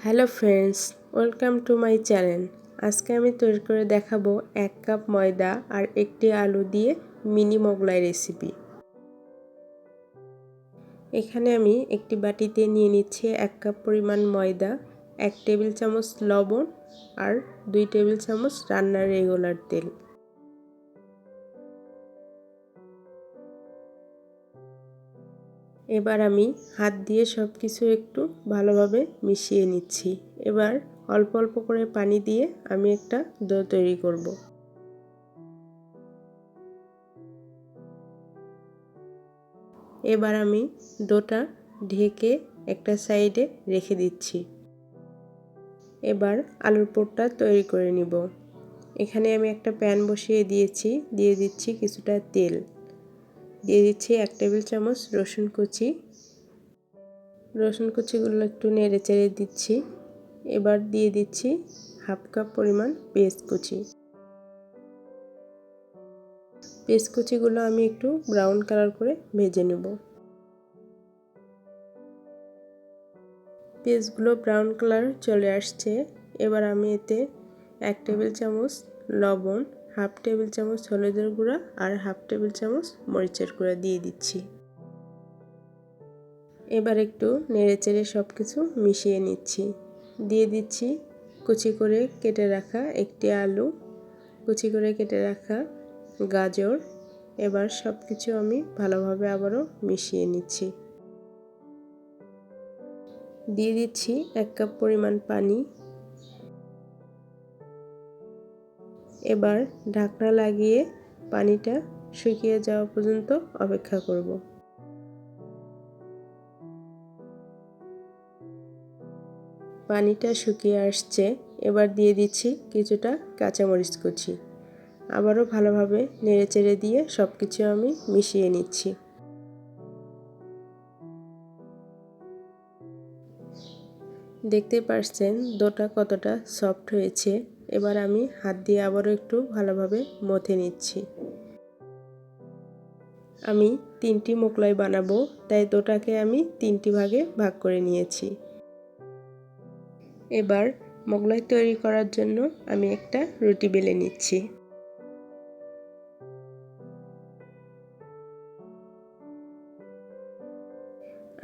Hello friends, welcome to my channel. আজকে আমি তৈরি করে দেখাবো 1 কাপ ময়দা আর একটি আলু দিয়ে মিনি মোগলাই রেসিপি। এখানে আমি একটি বাটিতে নিয়ে নিচ্ছি 1 কাপ পরিমাণ ময়দা, 1 টেবিল চামচ লবণ আর 2 টেবিল চামচ রান্নার রেগুলার তেল। এবার আমি হাত দিয়ে সব কিছু একটু ভালোভাবে মিশিয়ে নিচ্ছি। এবার অল্প অল্প করে পানি দিয়ে আমি একটা ডো তৈরি করব। এবার আমি ডোটা ঢেকে একটা সাইডে রেখে দিচ্ছি। এবার আলুর পুরটা তৈরি করে নিব। এখানে আমি একটা প্যান বসিয়ে দিয়েছি, দিয়ে দিচ্ছি কিছুটা তেল, দিয়ে দিচ্ছি 1 টেবিল চামচ রসুন কুচি। রসুন কুচিগুলো একটু নেড়ে চেড়ে দিচ্ছি। এবার দিয়ে দিচ্ছি 1/2 কাপ পরিমাণ পেঁয়াজ কুচি। পেঁয়াজ কুচিগুলো আমি একটু ব্রাউন কালার করে ভেজে নেব। পেঁয়াজগুলো ব্রাউন কালার চলে আসছে। এবার আমি এতে 1 টেবিল চামচ লবণ, 1/2 টেবিল চামচ হলুদের গুঁড়া আর 1/2 টেবিল চামচ মরিচের গুঁড়া দিয়ে দিচ্ছি। এবার একটু নেড়েচেড়ে সব কিছু মিশিয়ে নিচ্ছি। দিয়ে দিচ্ছি কুচি করে কেটে রাখা একটি আলু, কুচি করে কেটে রাখা গাজর। এবার সব কিছু আমি ভালোভাবে আবারও মিশিয়ে নিচ্ছি। দিয়ে দিচ্ছি 1 কাপ পরিমাণ পানি। এবার ঢাকনা লাগিয়ে পানিটা শুকিয়ে যাওয়া পর্যন্ত অপেক্ষা করব। পানিটা শুকিয়ে আসছে। এবার দিয়ে দিচ্ছি কিছুটা কাঁচামরিচ কুচি। আবারও ভালোভাবে নেড়েচেড়ে দিয়ে সব কিছু আমি মিশিয়ে নিচ্ছি। দেখতে পাচ্ছেন ডোটা কতটা সফট হয়েছে। এবার আমি হাত দিয়ে আবারও একটু ভালোভাবে মথে নিচ্ছি। আমি 3টি মোগলাই বানাবো, তাই ডোটাকে আমি 3টি ভাগে ভাগ করে নিয়েছি। এবার মোগলাই তৈরি করার জন্য আমি একটা রুটি বেলে নিচ্ছি।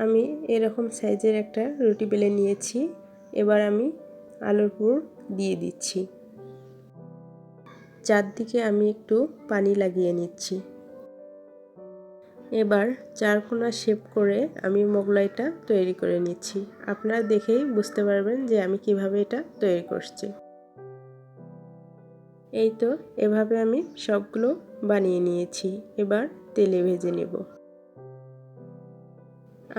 আমি এরকম সাইজের একটা রুটি বেলে নিয়েছি। এবার আমি আলুর পুর দিয়ে দিচ্ছি। চারদিকে আমি একটু পানি লাগিয়ে নিচ্ছি। এবার 4 কোণা শেপ করে আমি মোগলাইটা তৈরি করে নিচ্ছি। আপনারা দেখেই বুঝতে পারবেন যে আমি কিভাবে এটা তৈরি করছি। এই তো এভাবে আমি সবগুলো বানিয়ে নিয়েছি। এবার তেলে ভেজে নেব।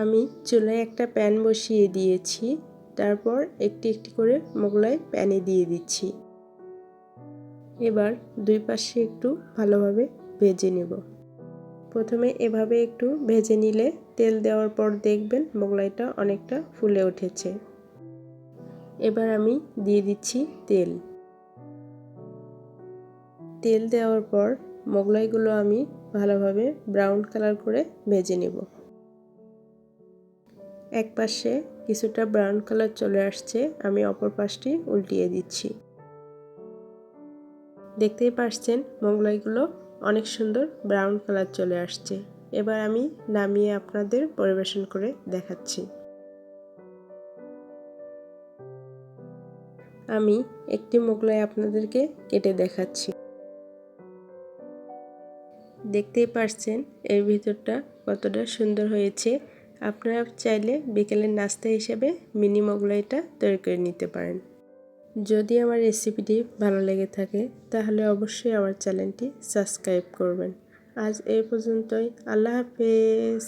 আমি চুলায় একটা প্যান বসিয়ে দিয়েছি। তারপর একটি একটি করে মোগলাই প্যানে দিয়ে দিচ্ছি। এবার দুই পাশে একটু ভালোভাবে ভেজে নেব। প্রথমে এভাবে একটু ভেজে নিলে তেল দেওয়ার পর দেখবেন মোগলাইটা অনেকটা ফুলে উঠেছে। এবার আমি দিয়ে দিচ্ছি তেল। তেল দেওয়ার পর মোগলাইগুলো আমি ভালোভাবে ব্রাউন কালার করে ভেজে নেব। এক পাশে কিছুটা ব্রাউন কালার চলে আসছে, আমি অপর পাশটি উল্টিয়ে দিচ্ছি। দেখতেই পাচ্ছেন মোগলাইগুলো অনেক সুন্দর ব্রাউন কালার চলে আসছে। এবার আমি নামিয়ে আপনাদের পরিবেশন করে দেখাচ্ছি। আমি একটি মোগলাই আপনাদেরকে কেটে দেখাচ্ছি। দেখতেই পাচ্ছেন এর ভিতরটা কতটা সুন্দর হয়েছে। আপনারা চাইলে বিকেলের নাস্তা হিসেবে মিনি মোগলাইটা তৈরি করে নিতে পারেন। যদি আমার রেসিপিটি ভালো লেগে থাকে তাহলে অবশ্যই আমার চ্যানেলটি সাবস্ক্রাইব করবেন। আজ এই পর্যন্তই। আল্লাহ হাফেজ।